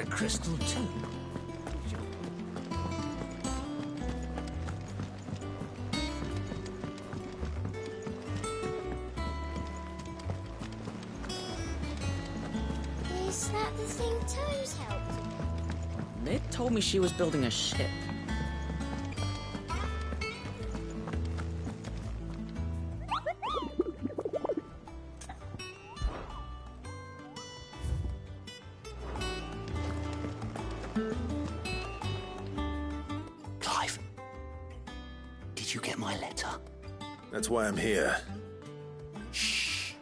crystal too. Is that the thing Toes helped? Ned told me she was building a ship. Clive, did you get my letter? That's why I'm here. Shh.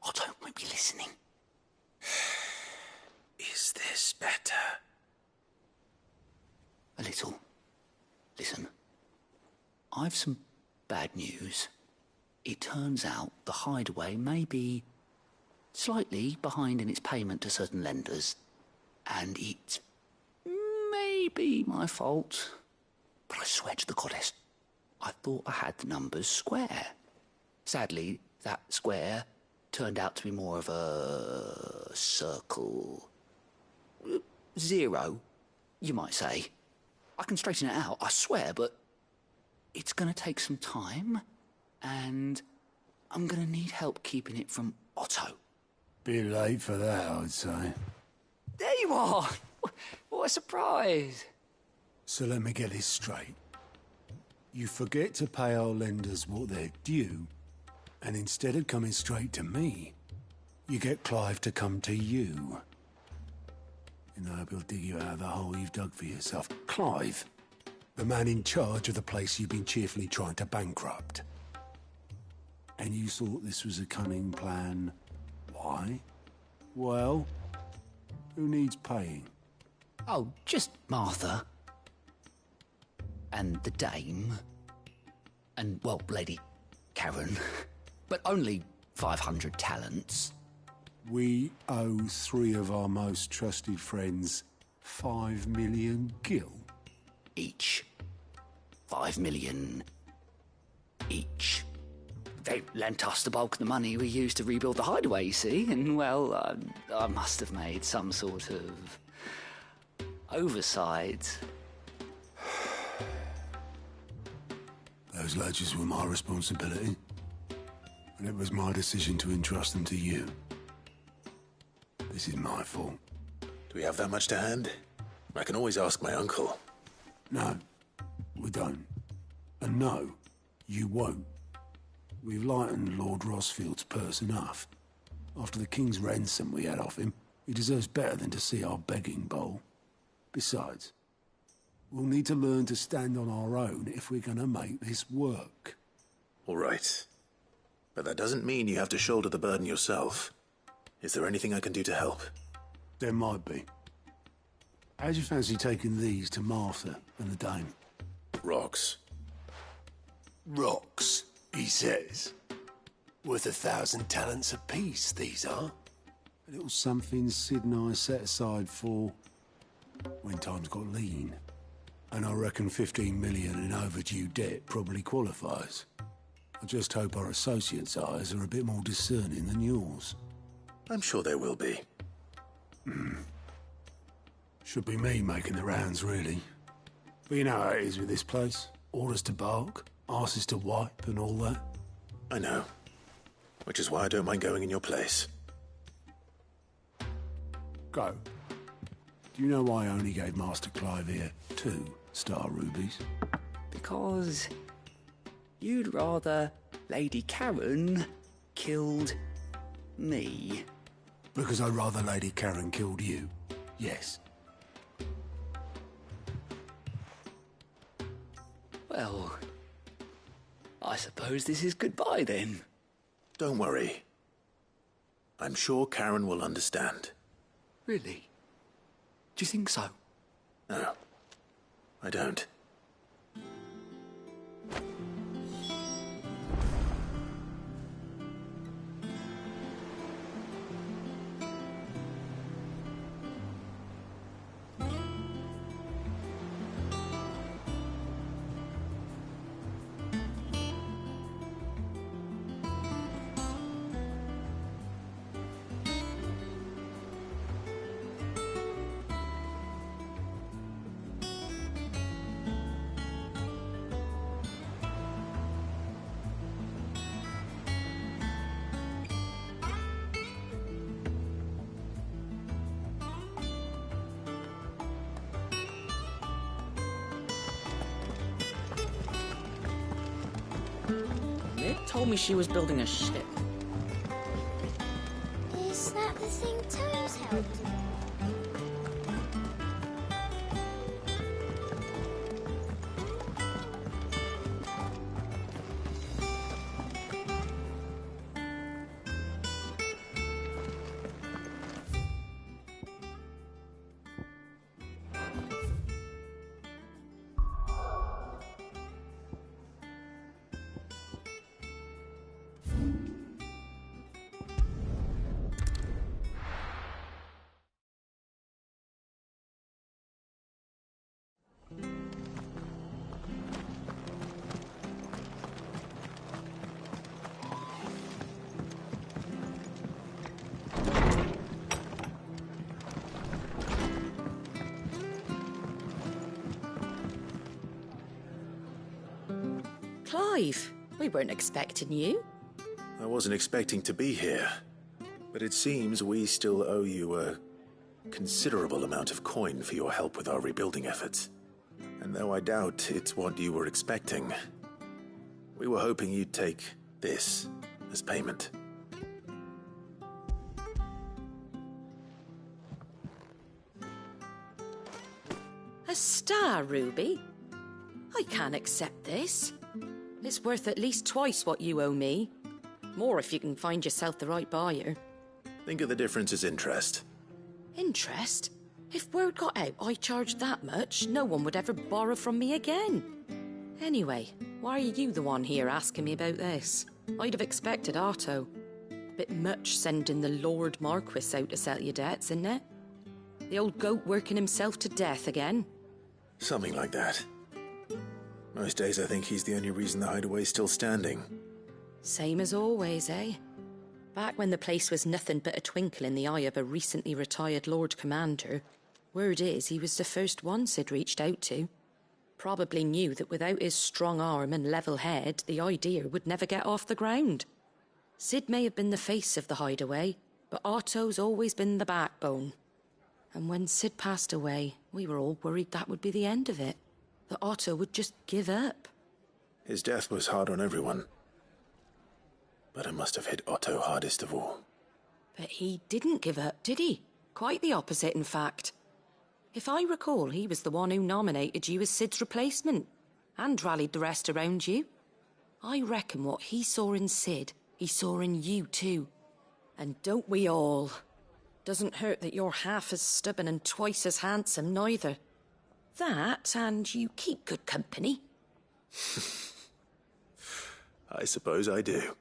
Otto won't be listening. Is this better? A little. Listen. I've some bad news. It turns out the Hideaway may be slightly behind in its payment to certain lenders, and it may be my fault. But I swear to the goddess, I thought I had the numbers square. Sadly, that square turned out to be more of a circle. Zero, you might say. I can straighten it out, I swear, but it's going to take some time, and I'm going to need help keeping it from Otto. Bit late for that, I'd say. There you are! What a surprise! So let me get this straight. You forget to pay our lenders what they're due, and instead of coming straight to me, you get Clive to come to you. And I hope he'll dig you out of the hole you've dug for yourself. Clive, the man in charge of the place you've been cheerfully trying to bankrupt. And you thought this was a cunning plan. Why? Well, who needs paying? Oh, just Martha. And the dame. And, well, Lady Karen. But only 500 talents. We owe 3 of our most trusted friends 5 million gil. Each. 5 million each. They lent us the bulk of the money we used to rebuild the Hideaway, you see, and, well, I must have made some sort of oversight. Those ledgers were my responsibility, and it was my decision to entrust them to you. This is my fault. Do we have that much to hand? I can always ask my uncle. No, we don't. And no, you won't. We've lightened Lord Rossfield's purse enough. After the king's ransom we had off him, he deserves better than to see our begging bowl. Besides, we'll need to learn to stand on our own if we're gonna make this work. All right. But that doesn't mean you have to shoulder the burden yourself. Is there anything I can do to help? There might be. How'd you fancy taking these to Martha and the dame? Rocks. Rocks, he says. Worth 1,000 talents apiece, these are. A little something Sid and I set aside for when times got lean. And I reckon 15 million in overdue debt probably qualifies. I just hope our associates' eyes are a bit more discerning than yours. I'm sure there will be. Should be me making the rounds, really. But you know how it is with this place. Orders to bark, arses to wipe, and all that. I know. Which is why I don't mind going in your place. Go. Do you know why I only gave Master Clive here 2 star rubies? Because you'd rather Lady Karen killed me. Because I'd rather Lady Karen killed you. Yes. Well, I suppose this is goodbye then. Don't worry. I'm sure Karen will understand. Really? Do you think so? No, I don't. Ned told me she was building a ship. Is that the thing Toes helped with? Clive, we weren't expecting you. I wasn't expecting to be here, but it seems we still owe you a considerable amount of coin for your help with our rebuilding efforts. And though I doubt it's what you were expecting, we were hoping you'd take this as payment. A star ruby? I can't accept this. It's worth at least twice what you owe me. More if you can find yourself the right buyer. Think of the difference as interest. Interest? If word got out I charged that much, no one would ever borrow from me again. Anyway, why are you the one here asking me about this? I'd have expected Otto. Bit much sending the Lord Marquis out to settle your debts, isn't it? The old goat working himself to death again. Something like that. Most days I think he's the only reason the hideaway's still standing. Same as always, eh? Back when the place was nothing but a twinkle in the eye of a recently retired Lord Commander, word is he was the first one Sid reached out to. Probably knew that without his strong arm and level head, the idea would never get off the ground. Sid may have been the face of the hideaway, but Otto's always been the backbone. And when Sid passed away, we were all worried that would be the end of it. That Otto would just give up. His death was hard on everyone. But it must have hit Otto hardest of all. But he didn't give up, did he? Quite the opposite, in fact. If I recall, he was the one who nominated you as Sid's replacement, and rallied the rest around you. I reckon what he saw in Sid, he saw in you too. And don't we all? Doesn't hurt that you're half as stubborn and twice as handsome, neither. That, and you keep good company. I suppose I do.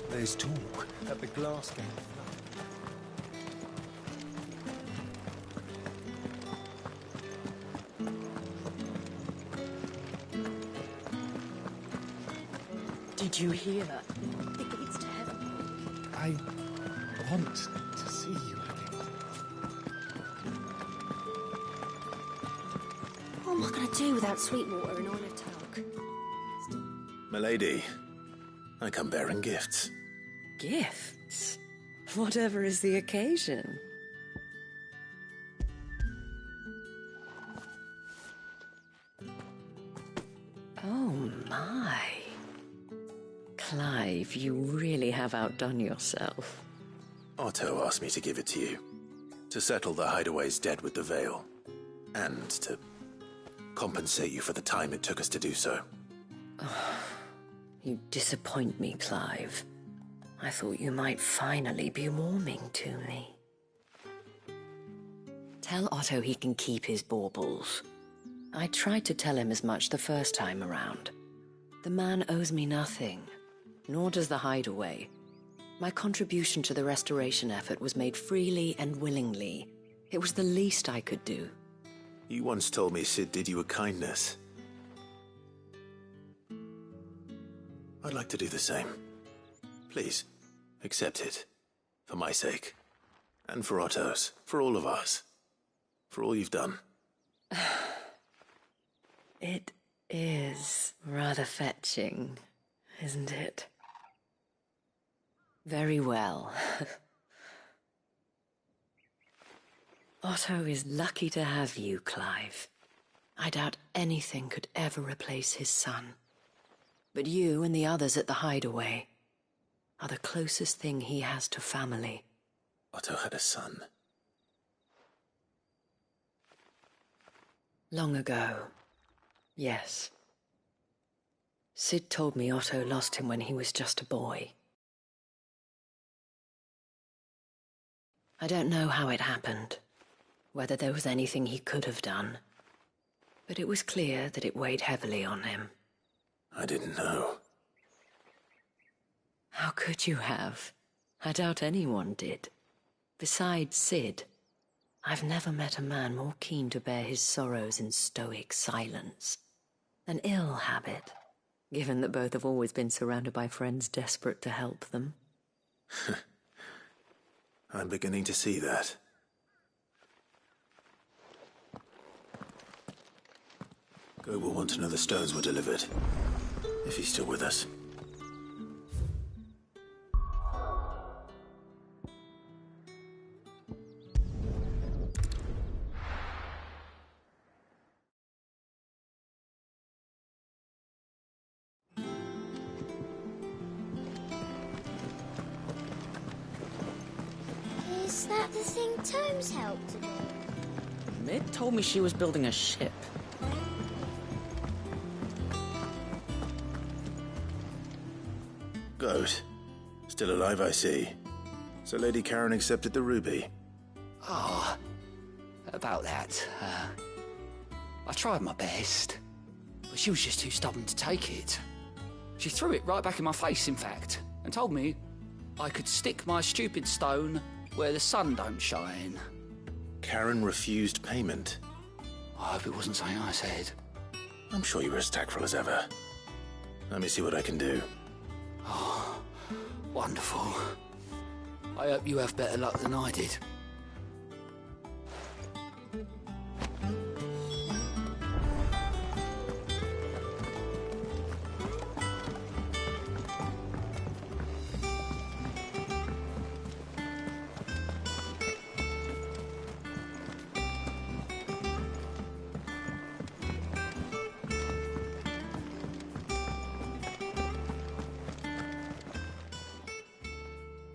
There's talk at the Glass Gate. Did you hear that? The gates to heaven. I want to see you again. What am I going to do without Sweetwater and Oil of Talc? Milady, I come bearing gifts. Gifts? Whatever is the occasion. Oh my. Clive, you really have outdone yourself. Otto asked me to give it to you. To settle the Hideaway's debt with the Veil. And to compensate you for the time it took us to do so. You disappoint me, Clive. I thought you might finally be warming to me. Tell Otto he can keep his baubles. I tried to tell him as much the first time around. The man owes me nothing, nor does the Hideaway. My contribution to the restoration effort was made freely and willingly. It was the least I could do. You once told me Sid did you a kindness. I'd like to do the same. Please, accept it. For my sake. And for Otto's. For all of us. For all you've done. It is rather fetching, isn't it? Very well. Otto is lucky to have you, Clive. I doubt anything could ever replace his son. But you and the others at the Hideaway are the closest thing he has to family. Otto had a son. Long ago, yes. Sid told me Otto lost him when he was just a boy. I don't know how it happened, whether there was anything he could have done, but it was clear that it weighed heavily on him. I didn't know. How could you have? I doubt anyone did. Besides Sid, I've never met a man more keen to bear his sorrows in stoic silence. An ill habit, given that both have always been surrounded by friends desperate to help them. I'm beginning to see that. Gob will want to know the stones were delivered. If he's still with us. Is that the thing Tomes helped to do? Mid told me she was building a ship. Goat. Still alive, I see. So Lady Karen accepted the ruby. Ah, about that. I tried my best, but she was just too stubborn to take it. She threw it right back in my face, in fact, and told me I could stick my stupid stone where the sun don't shine. Karen refused payment. I hope it wasn't something I said. I'm sure you were as tactful as ever. Let me see what I can do. Oh, wonderful. I hope you have better luck than I did.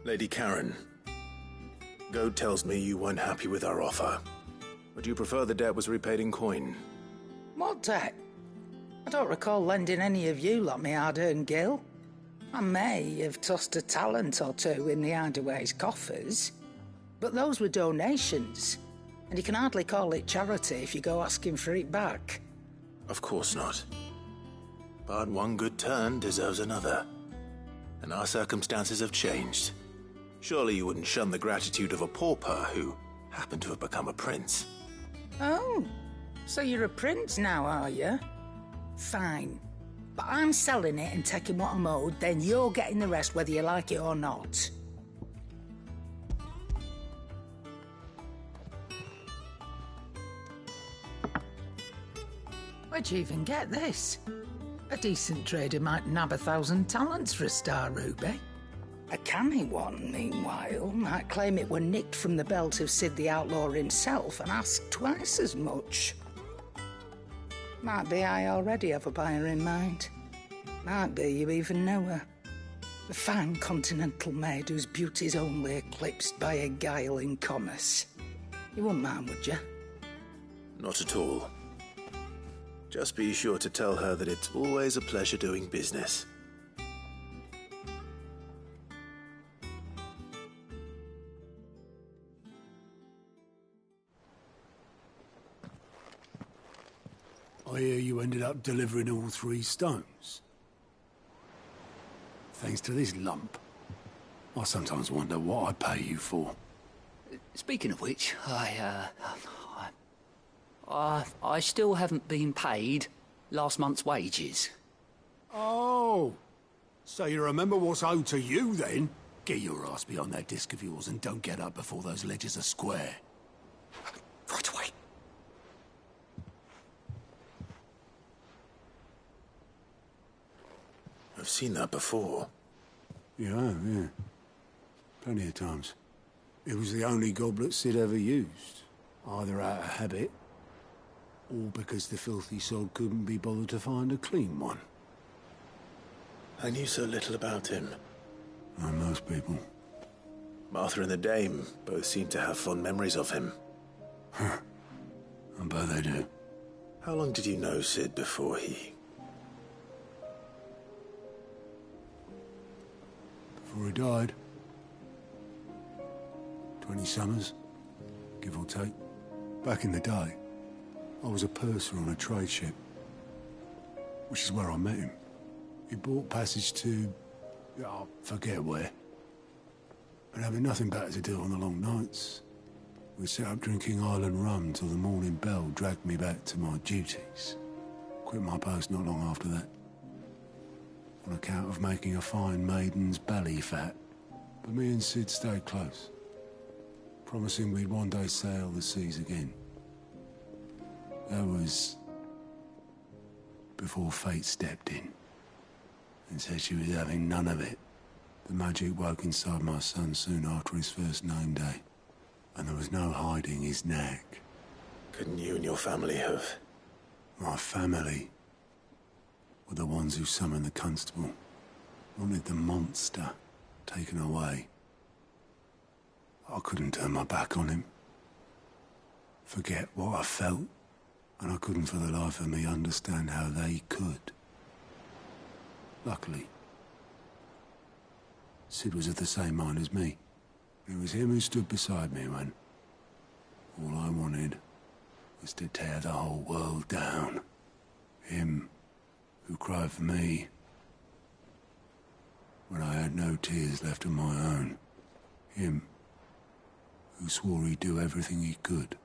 Lady Karen, Goad tells me you weren't happy with our offer. Would you prefer the debt was repaid in coin? What debt? I don't recall lending any of you lot me hard-earned gil. I may have tossed a talent or two in the Hideaway's coffers, but those were donations, and you can hardly call it charity if you go asking for it back. Of course not. But one good turn deserves another. And our circumstances have changed. Surely you wouldn't shun the gratitude of a pauper who happened to have become a prince. Oh, so you're a prince now, are you? Fine. But I'm selling it and taking what I'm owed, then you're getting the rest whether you like it or not. Where'd you even get this? A decent trader might nab 1,000 talents for a star ruby. A canny one, meanwhile, might claim it were nicked from the belt of Sid the Outlaw himself and ask twice as much. Might be I already have a buyer in mind. Might be you even know her. A fine continental maid whose beauty's only eclipsed by a guile in commerce. You wouldn't mind, would you? Not at all. Just be sure to tell her that it's always a pleasure doing business. I hear you ended up delivering all 3 stones. Thanks to this lump. I sometimes wonder what I pay you for. Speaking of which, I still haven't been paid last month's wages. Oh, so you remember what's owed to you then? Get your ass behind that disc of yours and don't get up before those ledgers are square. Right away. I've seen that before. Yeah. Plenty of times. It was the only goblet Sid ever used. Either out of habit, or because the filthy sod couldn't be bothered to find a clean one. I knew so little about him. Like most people. Martha and the Dame both seem to have fond memories of him. I bet they do. How long did you know Sid before he... Before he died. 20 summers, give or take. Back in the day, I was a purser on a trade ship, which is where I met him. He bought passage to... I forget where. But having nothing better to do on the long nights, we set up drinking island rum till the morning bell dragged me back to my duties. Quit my post not long after that. On account of making a fine maiden's belly fat. But me and Sid stayed close, promising we'd one day sail the seas again. That was before fate stepped in and said she was having none of it. The magic woke inside my son soon after his first name day, and there was no hiding his knack. Couldn't you and your family have... My family were the ones who summoned the constable, wanted the monster taken away. I couldn't turn my back on him, forget what I felt, and I couldn't for the life of me understand how they could. Luckily, Sid was of the same mind as me. It was him who stood beside me when all I wanted was to tear the whole world down. Him who cried for me when I had no tears left of my own. Him who swore he'd do everything he could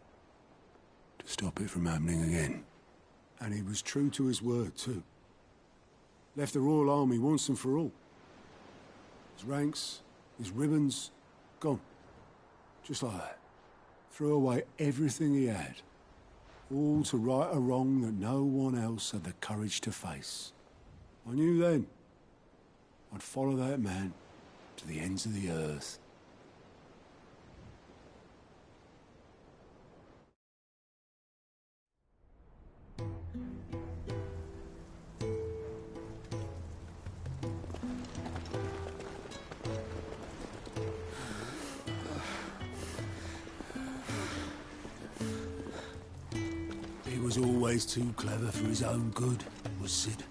to stop it from happening again. And he was true to his word, too. Left the Royal Army once and for all. His ranks, his ribbons, gone. Just like that. Threw away everything he had. All to right a wrong that no one else had the courage to face. I knew then I'd follow that man to the ends of the earth. He was always too clever for his own good, was Sid.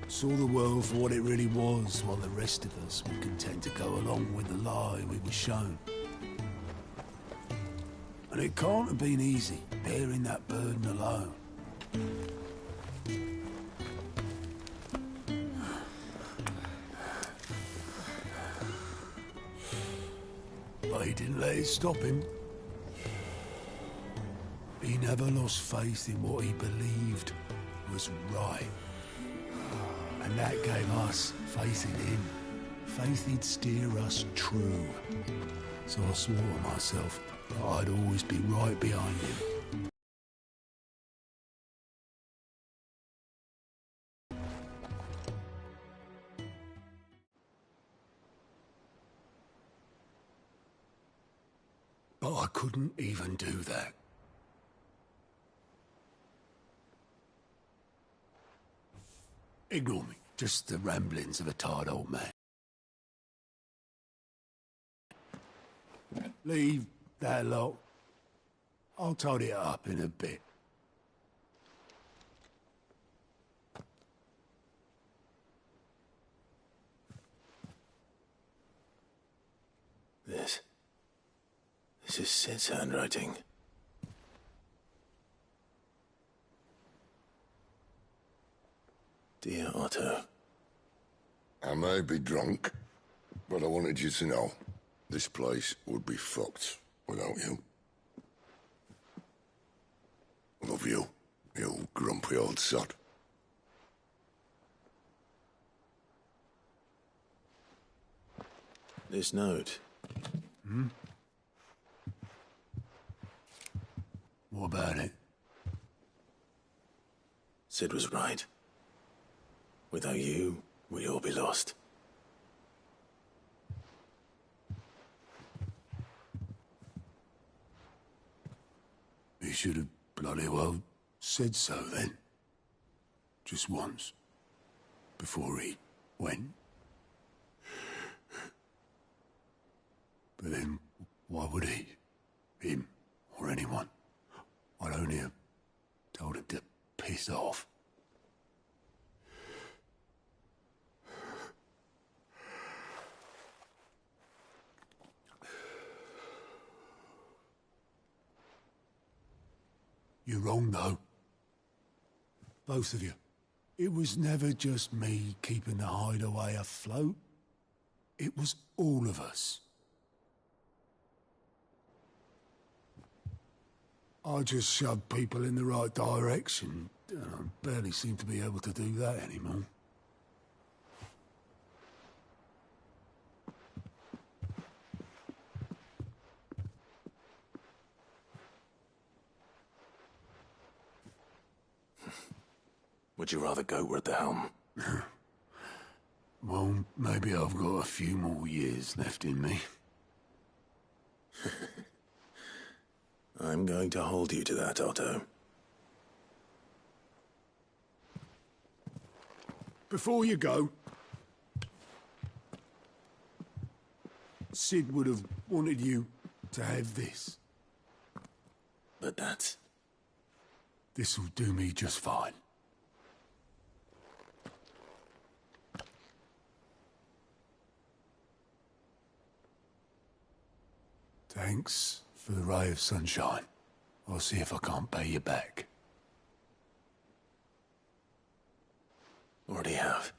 Saw the world for what it really was, while the rest of us were content to go along with the lie we were shown. And it can't have been easy, bearing that burden alone. But he didn't let it stop him. He never lost faith in what he believed was right. And that gave us faith in him. Faith he'd steer us true. So I swore to myself that I'd always be right behind him. But I couldn't even do that. Ignore me. Just the ramblings of a tired old man. Leave that lot. I'll tidy it up in a bit. This is Sid's handwriting. Dear Otto. I may be drunk, but I wanted you to know this place would be fucked without you. Love you, you grumpy old sod. This note. What about it? Sid was right. Without you, we'd all be lost. He should have bloody well said so then. Just once. Before he went. But then, why would he? Him, or anyone? I'd only have told him to piss off. You're wrong, though. Both of you. It was never just me keeping the hideaway afloat. It was all of us. I just shoved people in the right direction, and I barely seem to be able to do that anymore. Would you rather goat at the helm? Well, maybe I've got a few more years left in me. I'm going to hold you to that, Otto. Before you go, Sid would have wanted you to have this. But that's... This'll do me just fine. Thanks for the ray of sunshine. I'll see if I can't pay you back. Already have.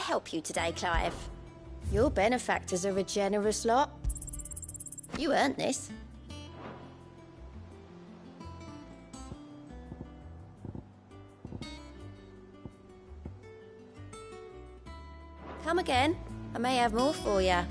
help you today, Clive? Your benefactors are a generous lot. You earned this. Come again. I may have more for you.